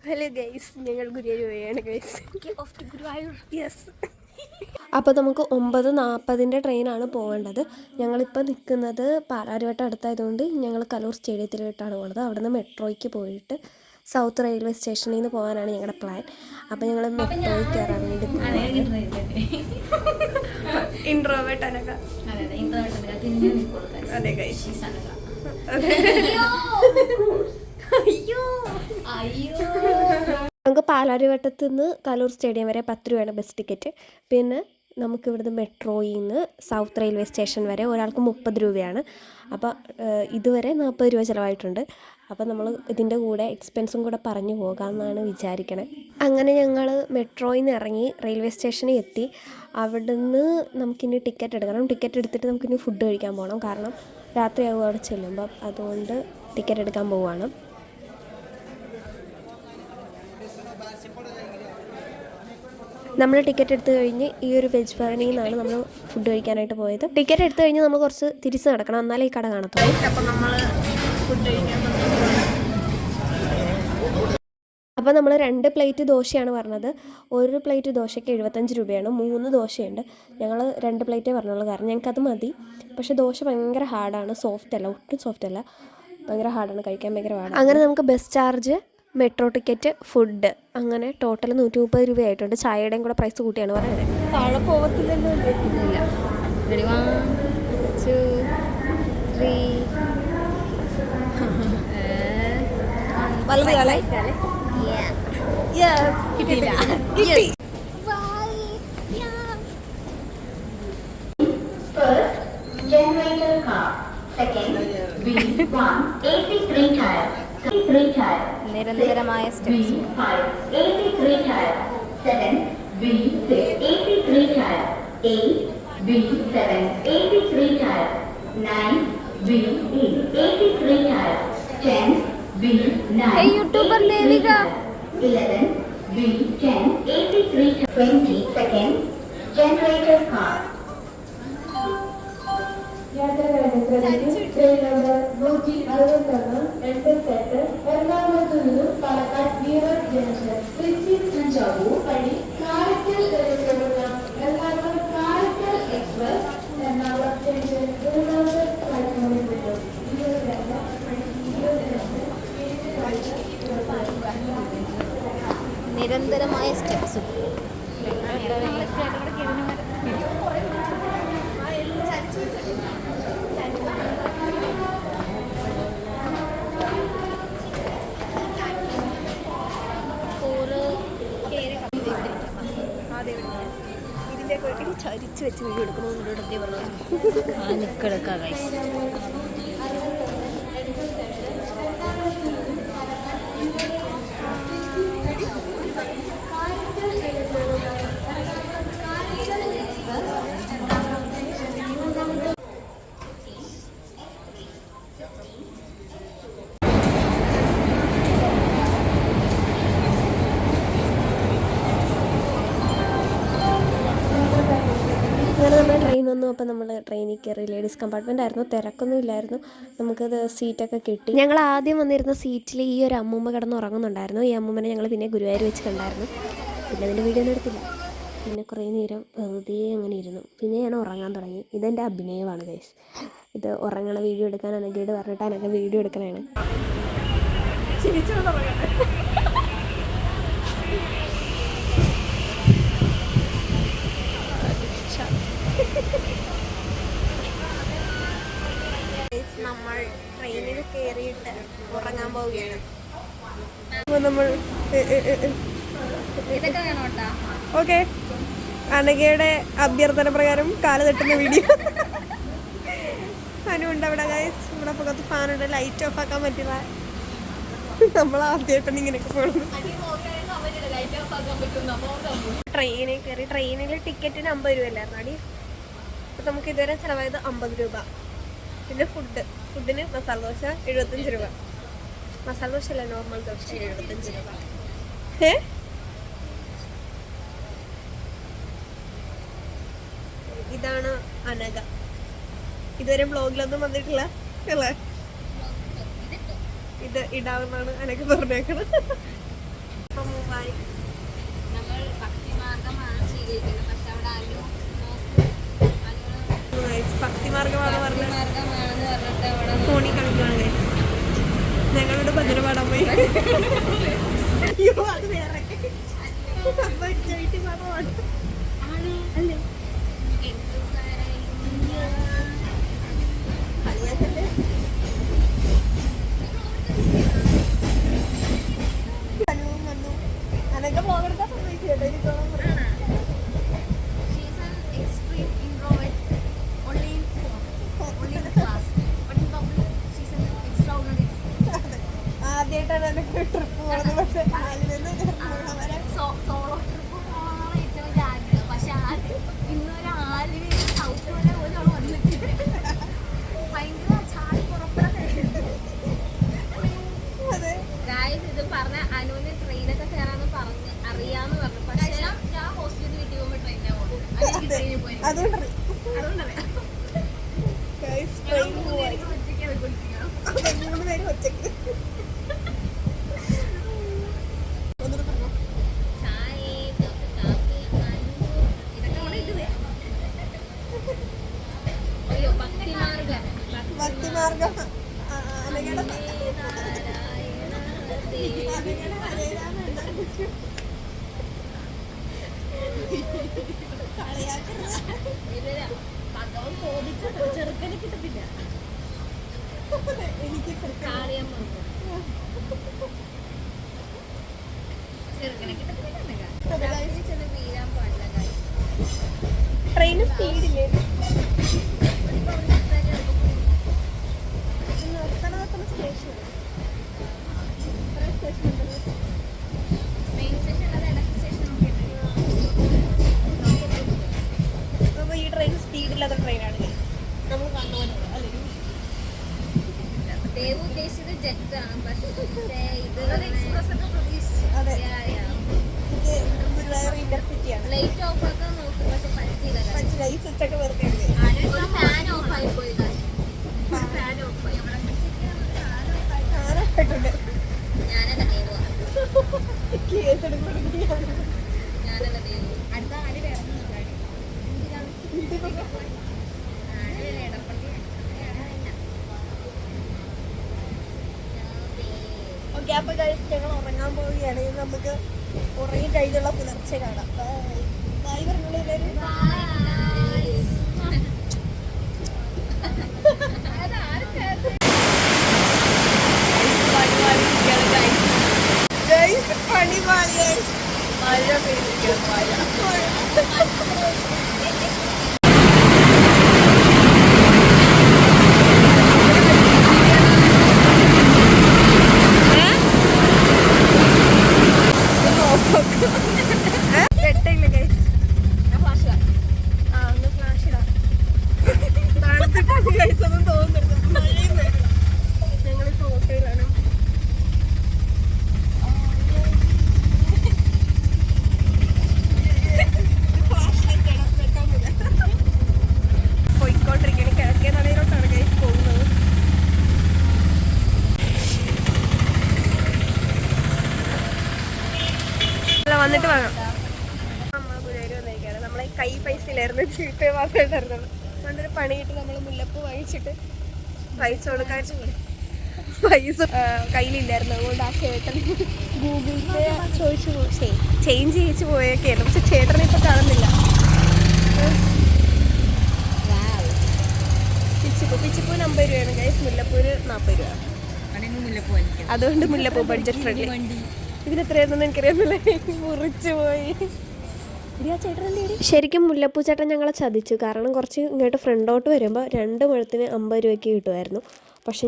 Hello guys, ഞങ്ങൾ ഗുരുവായൂരാണ് guys. Yes. അപ്പോൾ നമുക്ക് 9:40 ട്രെയിനാണ് പോകേണ്ടത്. ഞങ്ങളിപ്പോൾ നിൽക്കുന്നത് പാലാരിവട്ടം അടുത്തായതുകൊണ്ട് ഞങ്ങൾ കലൂർ സ്റ്റേഡിയത്തിലോട്ടാണ് പോകുന്നത്. അവിടെ നിന്ന് മെട്രോയ്ക്ക് പോയിട്ട് സൗത്ത് റെയിൽവേ സ്റ്റേഷനിൽ നിന്ന് പോകാനാണ് ഞങ്ങളുടെ പ്ലാൻ. അപ്പോൾ ഞങ്ങൾ മെട്രോയിൽ കയറാൻ വേണ്ടി നമുക്ക് പാലാരിവട്ടത്ത് നിന്ന് കലൂർ സ്റ്റേഡിയം വരെ 10 രൂപയാണ് ബസ് ടിക്കറ്റ്. പിന്നെ നമുക്ക് ഇവിടുന്ന് മെട്രോയിൽ നിന്ന് സൗത്ത് റെയിൽവേ സ്റ്റേഷൻ വരെ ഒരാൾക്ക് 30 രൂപയാണ്. അപ്പോൾ ഇതുവരെ 40 രൂപ ചിലവായിട്ടുണ്ട്. അപ്പോൾ നമ്മൾ ഇതിൻ്റെ കൂടെ എക്സ്പെൻസും കൂടെ പറഞ്ഞു പോകാമെന്നാണ് വിചാരിക്കണേ. അങ്ങനെ ഞങ്ങൾ മെട്രോയിൽ നിന്ന് ഇറങ്ങി റെയിൽവേ സ്റ്റേഷനിൽ എത്തി. അവിടുന്ന് നമുക്കിനി ടിക്കറ്റ് എടുക്കണം. ടിക്കറ്റ് എടുത്തിട്ട് നമുക്കിനി ഫുഡ് കഴിക്കാൻ പോകണം. കാരണം രാത്രിയാവും അവിടെ ചെല്ലുമ്പം. അതുകൊണ്ട് ടിക്കറ്റ് എടുക്കാൻ പോവുകയാണ്. നമ്മൾ ടിക്കറ്റ് എടുത്തു കഴിഞ്ഞ് ഈ ഒരു വെജ് ഭവനിൽ നിന്നാണ് നമ്മൾ ഫുഡ് കഴിക്കാനായിട്ട് പോയത്. ടിക്കറ്റ് എടുത്തു കഴിഞ്ഞ് നമ്മൾ കുറച്ച് തിരിച്ച് നടക്കണം, എന്നാലേ ഈ കട കാണത്തുള്ളൂ. അപ്പോൾ നമ്മൾ 2 പ്ലേറ്റ് ദോശയാണ് പറഞ്ഞത്. ഒരു പ്ലേറ്റ് ദോശയ്ക്ക് 75 രൂപയാണ്. 3 ദോശയുണ്ട്. ഞങ്ങൾ 2 പ്ലേറ്റേ പറഞ്ഞുള്ളൂ, കാരണം ഞങ്ങൾക്കത് മതി. പക്ഷേ ദോശ ഭയങ്കര ഹാർഡാണ്, സോഫ്റ്റ് അല്ല, ഒട്ടും സോഫ്റ്റ് അല്ല, ഭയങ്കര ഹാർഡാണ്, കഴിക്കാൻ ഭയങ്കര ഹാർഡാണ്. അങ്ങനെ നമുക്ക് bus charge, metro ticket, food, അങ്ങനെ ടോട്ടൽ 130 രൂപയായിട്ടുണ്ട്. ചായയുടെയും കൂടെ പ്രൈസ് കൂട്ടിയാണ് പറയുന്നത്. താഴെ പോകത്തില്ലല്ലോ. ഇല്ല. 1 2 3 വലത് കാലേ. യെസ്, കിട്ടിയില്ല. കിട്ടി. First, generator car. Second, B1 AC3 tire. നിരന്തരമായ steps. AC3 tire. 7 B6 AC3 tire. 8 B7 AC3 tire. 9 B8 AC3 tire. 10 B9 Hey YouTuber Devika. 11 B10 AC3 tire. 20 second generator car. Train number 161 എൺപത്തെട്ട് എറണാകുളത്തു നിന്നും Palakkad near junction Trichy Thanjavur വഴി കാരക്കൽ വരെയുള്ള Ernakulam Karaikal express Ernakulam junction 3 പ്ലാറ്റ്ഫോമിൽ നിന്നും 22 നിരന്തരമായ steps. ഇതിൻ്റെ ചരിച്ച് വെച്ച് വീഡിയോ എടുക്കണമെന്നുണ്ട് പറഞ്ഞു. നിക്കെടുക്കാം. അങ്ങനെ നമ്മുടെ ട്രെയിൻ വന്നു. അപ്പോൾ നമ്മൾ ട്രെയിനിൽ കയറി. ലേഡീസ് കമ്പാർട്ട്മെൻ്റ് ആയിരുന്നു, തിരക്കൊന്നും ഇല്ലായിരുന്നു. നമുക്കത് സീറ്റൊക്കെ കിട്ടി. ഞങ്ങൾ ആദ്യം വന്നിരുന്ന സീറ്റിൽ ഈ ഒരു അമ്മൂമ്മ കിടന്ന് ഉറങ്ങുന്നുണ്ടായിരുന്നു. ഈ അമ്മൂമ്മനെ ഞങ്ങൾ പിന്നെ ഗുരുവായൂർ വെച്ച് കണ്ടായിരുന്നു. പിന്നെ അതിൻ്റെ വീഡിയോ ഒന്നും എടുത്തില്ല. പിന്നെ കുറേ നേരം വെറുതെ അങ്ങനെ ഇരുന്നു. പിന്നെ ഞാൻ ഉറങ്ങാൻ തുടങ്ങി. ഇതെൻ്റെ അഭിനയമാണ് ഗൈസ്. ഇത് ഉറങ്ങണ വീഡിയോ എടുക്കാൻ അനഘയോട് പറഞ്ഞിട്ട് അനഘ വീഡിയോ എടുക്കണതാണ്. നമ്മൾ ട്രെയിനിൽ കയറിയിട്ട് ഉറങ്ങാൻ പോവുകയാണ്. നമ്മൾ ഓക്കെ, അനഘയുടെ അഭ്യർത്ഥന പ്രകാരം കാല് തട്ടുന്ന വീഡിയോ. അനുണ്ട് അവിടെ ഗൈസ്. ഇവിടെ പുറത്ത് ഫാനുണ്ട്, ലൈറ്റ് ഓഫ് ആക്കാൻ പറ്റില്ല. നമ്മൾ ആദ്യമായിട്ടാണ് ഇങ്ങനെയൊക്കെ പോകുന്നത്. ട്രെയിനിൽ കയറി. ട്രെയിനിൽ ടിക്കറ്റിന് 50 രൂപ അല്ലായിരുന്നു അടി. അപ്പം നമുക്ക് ഇതുവരെ ചിലവായത് 50 രൂപ. പിന്നെ ഫുഡിന് മസാല ദോശ 75 രൂപ. മസാല ദോശ അല്ല, നോർമൽ ദോശ 75 രൂപ. ഇതാണ് അനഘ. ഇതുവരെ ബ്ലോഗിലൊന്നും വന്നിട്ടില്ല അല്ലേ? ഇത് ഇടാവുന്നതാണ് അനഘ പറഞ്ഞേക്കുന്നത്. ബൈ. നമ്മൾ ഭക്തിമാർഗമാണ് സ്വീകരിക്കുന്നത്. പക്ഷെ അവിടെ അനു നോക്കും, ഭക്തിമാർഗമാണ് പറഞ്ഞത്. ഭക്തിമാർഗമാണെന്ന് പറഞ്ഞിട്ട് അവിടെ ഫോണിൽ കളിക്കുകയാണ്. ഞങ്ങളുടെ ഭജന പാടാൻ പോയി. അയ്യോ അത് വേറെ പാടമാണ് അല്ലേ? അനൊക്കെ പോകെടുക്കാൻ സമ്മതിച്ചു കേട്ടോ. എനിക്കോളം പറഞ്ഞു. She's an extreme introvert, only in phone, only in class, but in public she's an extraordinary. ആദ്യമായിട്ടാണ് എനിക്ക് ട്രിപ്പ് പോകുന്നത്. പക്ഷെ വരെ സോളോ ട്രിപ്പ് പോകണമെന്നാണ് ഏറ്റവും വലിയ ആഗ്രഹം. പക്ഷെ ഇന്നൊരു ആലുവ സൗത്ത് വരെ പോലും അവൾ വന്നിട്ടില്ല. ഭയങ്കര ചാടി പുറപ്പെടൊക്കെ. അതെ ഗായ്സ് ഇത് പറഞ്ഞ അനുവിന് ട്രെയിനൊക്കെ കയറാന്ന് പറഞ്ഞ് അറിയാന്ന് പറഞ്ഞു. പക്ഷെ ഞാൻ ഹോസ്റ്റലിൽ വീട്ടിൽ പോകുമ്പോൾ ട്രെയിനിലാണ് പോകും. ട്രെയിനിൽ പോയി അതുകൊണ്ടറിയാം. അതുകൊണ്ടറിയാം. ട്രെയിൻ പോവാൻ എനിക്ക് ഒറ്റയ്ക്കാണ് കുടിക്കുക. 3 പേര് ഒറ്റയ്ക്ക്. ഒന്നുകൂടെ പറഞ്ഞോ. ചായ, കാപ്പി, അനു, ഇതൊക്കെ അവിടെ ഇടുവേ. അയ്യോ ഭക്തിമാർഗം. ഭക്തിമാർഗം അനകട ഭഗവൻ ചോദിച്ചു ചെറുക്കനെ കിട്ടത്തില്ല. എനിക്ക് കാളിയമ്മ ചെറുക്കനെ കിട്ടത്തില്ല. ചെന്ന് വീരാൻ പാടില്ല. ട്രെയിന് സ്പീഡില്ലേ? സ്റ്റേഷൻ മെയിൻ സ്റ്റേഷൻ അല്ലാതെ ഇടയ്ക്ക് സ്റ്റേഷൻ ഒക്കെ അപ്പോൾ ഈ ട്രെയിൻ സ്പീഡില്ലാത്ത ട്രെയിനാണ് നമ്മൾ കണ്ടുപോലെ അല്ലേ? ദേവ് ഉദ്ദേശിച്ചത് ജെറ്റാണ്. പക്ഷേ ഇത് എക്സ്പ്രസ് ഒക്കെ പ്രതീക്ഷിച്ചു. അതെ. ഇത് വേറെ ഇന്റർസിറ്റിയാണ്. ലൈറ്റ് ഓഫ് ആക്കാൻ നോക്കും പക്ഷെ പറ്റിയില്ല. മനസ്സിലായി. ഈ സ്വിച്ചൊക്കെ വെറുതെ ഉണ്ട്. ഒരു ഫാൻ ഓഫ് ആയി പോയി. ഫാൻ ഓഫ് ആയി. ആരായിട്ടുണ്ട് ഞാനല്ല ദേവു. കേസെടുക്കുന്നത് ഞാനല്ല ദേവു. അടുത്ത ആര് ഇറങ്ങുന്നുണ്ട്. ഓക്കെ അപ്പൊ ഞങ്ങൾ ഉറങ്ങാൻ പോവുകയാണ്. ഇനി നമുക്ക് ഉറങ്ങി കഴിഞ്ഞുള്ള പുലർച്ചെ കാണാം. ബൈ പറഞ്ഞോളൂ എല്ലാവരും. പണി പാളിയായി മഴ പെയ്തിരിക്കുകയാണ്. വെട്ടില്ല ഗൈസ്. ആ ഒന്ന് ഫ്ലാഷ് ഇടാം. തണുത്തിട്ടാണ് ഗൈസ് ഒന്നും തോന്നുന്നത്. മഴയും വരും. ഞങ്ങളിപ്പോൾ ഓട്ടോയിലാണ്. പോയിക്കൊണ്ടിരിക്കുകയാണ്. കിഴക്കേ നടയിലോട്ടാണ് ഗൈസ് പോകുന്നത്. അല്ല വന്നിട്ട് വാങ്ങാം. നമ്മൾ ഗുരുവായൂർ വന്നിരിക്കുകയാണ്. നമ്മളെ കൈ പൈസ ഇല്ലായിരുന്നു. ചീട്ട് മാത്രമായിട്ടായിരുന്നുള്ളൂ. അതുകൊണ്ടൊരു പണി കിട്ടി. നമ്മൾ മുല്ലപ്പൂ വാങ്ങിച്ചിട്ട് പൈസ കൊടുക്കാൻ പൈസ കയ്യിലില്ലായിരുന്നു. അതുകൊണ്ട് ആ ചേട്ടൻ ഗൂഗിൾ പേ ചോദിച്ചു ചേഞ്ച് ചെയ്യിച്ച് പോയൊക്കെയായിരുന്നു. പക്ഷെ ചേട്ടനെ ഇപ്പോൾ കാണുന്നില്ല. പിച്ചിപ്പൂ 50 രൂപയാണ് ഗൈസ്. മുല്ലപ്പൂര് 40 രൂപ. അതുകൊണ്ട് മുല്ലപ്പൂ ബഡ്ജറ്റ് ഫ്രണ്ട്ലി. ഇതിനെത്രയാണെന്ന് എനിക്കറിയാമില്ല. മുറിച്ചു പോയി. ശരിക്കും മുല്ലപ്പൂ ചേട്ടൻ ഞങ്ങളെ ചതിച്ചു. കാരണം കുറച്ച് ഇങ്ങോട്ട് ഫ്രണ്ടോട്ട് വരുമ്പോൾ 2 മുഴത്തിന് 50 രൂപയ്ക്ക് കിട്ടുമായിരുന്നു. പക്ഷെ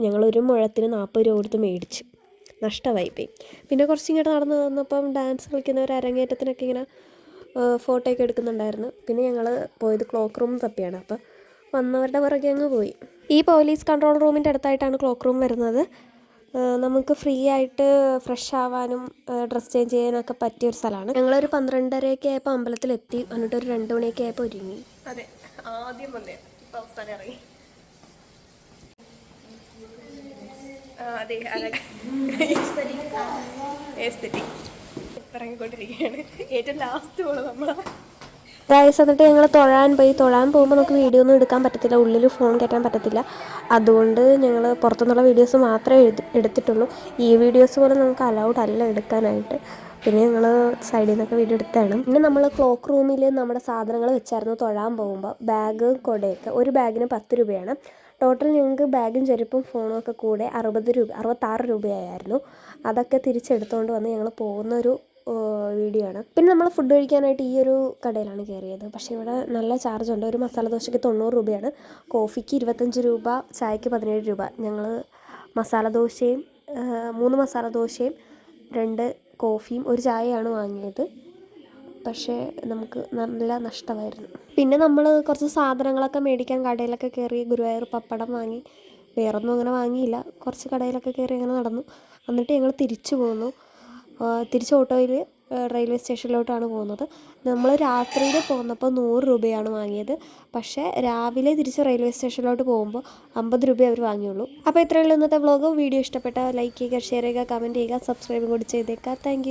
ഞങ്ങളൊരു മുഴത്തിന് 40 രൂപ കൊടുത്ത് മേടിച്ചു. നഷ്ടമായി പോയി. പിന്നെ കുറച്ച് ഇങ്ങോട്ട് നടന്ന് വന്നപ്പം ഡാൻസ് കളിക്കുന്നവർ അരങ്ങേറ്റത്തിനൊക്കെ ഇങ്ങനെ ഫോട്ടോ ഒക്കെ എടുക്കുന്നുണ്ടായിരുന്നു. പിന്നെ ഞങ്ങൾ പോയത് ക്ലോക്ക് റൂം തപ്പിയാണ്. അപ്പം വന്നവരുടെ പുറകെ അങ്ങ് പോയി. ഈ പോലീസ് കൺട്രോൾ റൂമിൻ്റെ അടുത്തായിട്ടാണ് ക്ലോക്ക് റൂം വരുന്നത്. നമുക്ക് ഫ്രീ ആയിട്ട് ഫ്രഷ് ആവാനും ഡ്രസ്സ് ചേഞ്ച് ചെയ്യാനൊക്കെ പറ്റിയൊരു സ്ഥലമാണ്. ഞങ്ങളൊരു 12:30 ആയപ്പോൾ അമ്പലത്തിലെത്തി. എന്നിട്ട് ഒരു 2 മണിയൊക്കെ ആയപ്പോൾ ഒരുങ്ങി. അതെ ആദ്യം വന്നേ ഇപ്പം അവസാനം ഇറങ്ങി. അതെ എസ്തെറ്റിക് ഇറങ്ങിക്കൊണ്ടിരിക്കുകയാണ്. ഏറ്റവും ലാസ്റ്റ് പോണത് നമ്മളാണ്. ഗൈസ് എന്നിട്ട് ഞങ്ങൾ തൊഴാൻ പോകുമ്പോൾ നമുക്ക് വീഡിയോ ഒന്നും എടുക്കാൻ പറ്റത്തില്ല, ഉള്ളിൽ ഫോൺ കയറ്റാൻ പറ്റത്തില്ല. അതുകൊണ്ട് ഞങ്ങൾ പുറത്തുനിന്നുള്ള വീഡിയോസ് മാത്രമേ എടുത്തിട്ടുള്ളൂ. ഈ വീഡിയോസ് പോലെ നമുക്ക് അലൗഡ് അല്ല എടുക്കാനായിട്ട്. പിന്നെ ഞങ്ങൾ സൈഡിൽ നിന്നൊക്കെ വീഡിയോ എടുത്താണ്. പിന്നെ നമ്മൾ ക്ലോക്ക് റൂമിൽ നമ്മുടെ സാധനങ്ങൾ വെച്ചായിരുന്നു തൊഴാൻ പോകുമ്പോൾ. ബാഗ് കൊടയൊക്കെ ഒരു ബാഗിന് 10 രൂപയാണ്. ടോട്ടൽ ഞങ്ങൾക്ക് ബാഗും ചെരുപ്പും ഫോണും ഒക്കെ കൂടെ 66 രൂപയായിരുന്നു. അതൊക്കെ തിരിച്ചെടുത്തുകൊണ്ട് വന്ന് ഞങ്ങൾ പോകുന്നൊരു വീഡിയോ ആണ്. പിന്നെ നമ്മൾ ഫുഡ് കഴിക്കാനായിട്ട് ഈ ഒരു കടയിലാണ് കയറിയത്. പക്ഷേ ഇവിടെ നല്ല ചാർജുണ്ട്. ഒരു മസാല ദോശയ്ക്ക് 90 രൂപയാണ്, കോഫിക്ക് 25 രൂപ, ചായക്ക് 17 രൂപ. ഞങ്ങൾ മസാല ദോശയും 3 മസാല ദോശയും 2 കോഫിയും 1 ചായയാണ് വാങ്ങിയത്. പക്ഷേ നമുക്ക് നല്ല നഷ്ടമായിരുന്നു. പിന്നെ നമ്മൾ കുറച്ച് സാധനങ്ങളൊക്കെ മേടിക്കാൻ കടയിലൊക്കെ കയറി ഗുരുവായൂർ പപ്പടം വാങ്ങി. വേറൊന്നും അങ്ങനെ വാങ്ങിയില്ല. കുറച്ച് കടയിലൊക്കെ കയറി അങ്ങനെ നടന്നു. എന്നിട്ട് ഞങ്ങൾ തിരിച്ചു പോന്നു. തിരിച്ച് ഓട്ടോയിൽ റെയിൽവേ സ്റ്റേഷനിലോട്ടാണ് പോകുന്നത്. നമ്മൾ രാത്രിയിൽ പോന്നപ്പോൾ 100 രൂപയാണ് വാങ്ങിയത്. പക്ഷേ രാവിലെ തിരിച്ച് റെയിൽവേ സ്റ്റേഷനിലോട്ട് പോകുമ്പോൾ 50 രൂപയെ അവർ വാങ്ങിയുള്ളൂ. അപ്പോൾ ഇത്രയുള്ള ഇന്നത്തെ വ്ളോഗ്. വീഡിയോ ഇഷ്ടപ്പെട്ട ലൈക്ക് ചെയ്യുക, ഷെയർ ചെയ്യുക, കമൻറ്റ് ചെയ്യുക, സബ്സ്ക്രൈബ് കൂടി ചെയ്തേക്കുക. താങ്ക്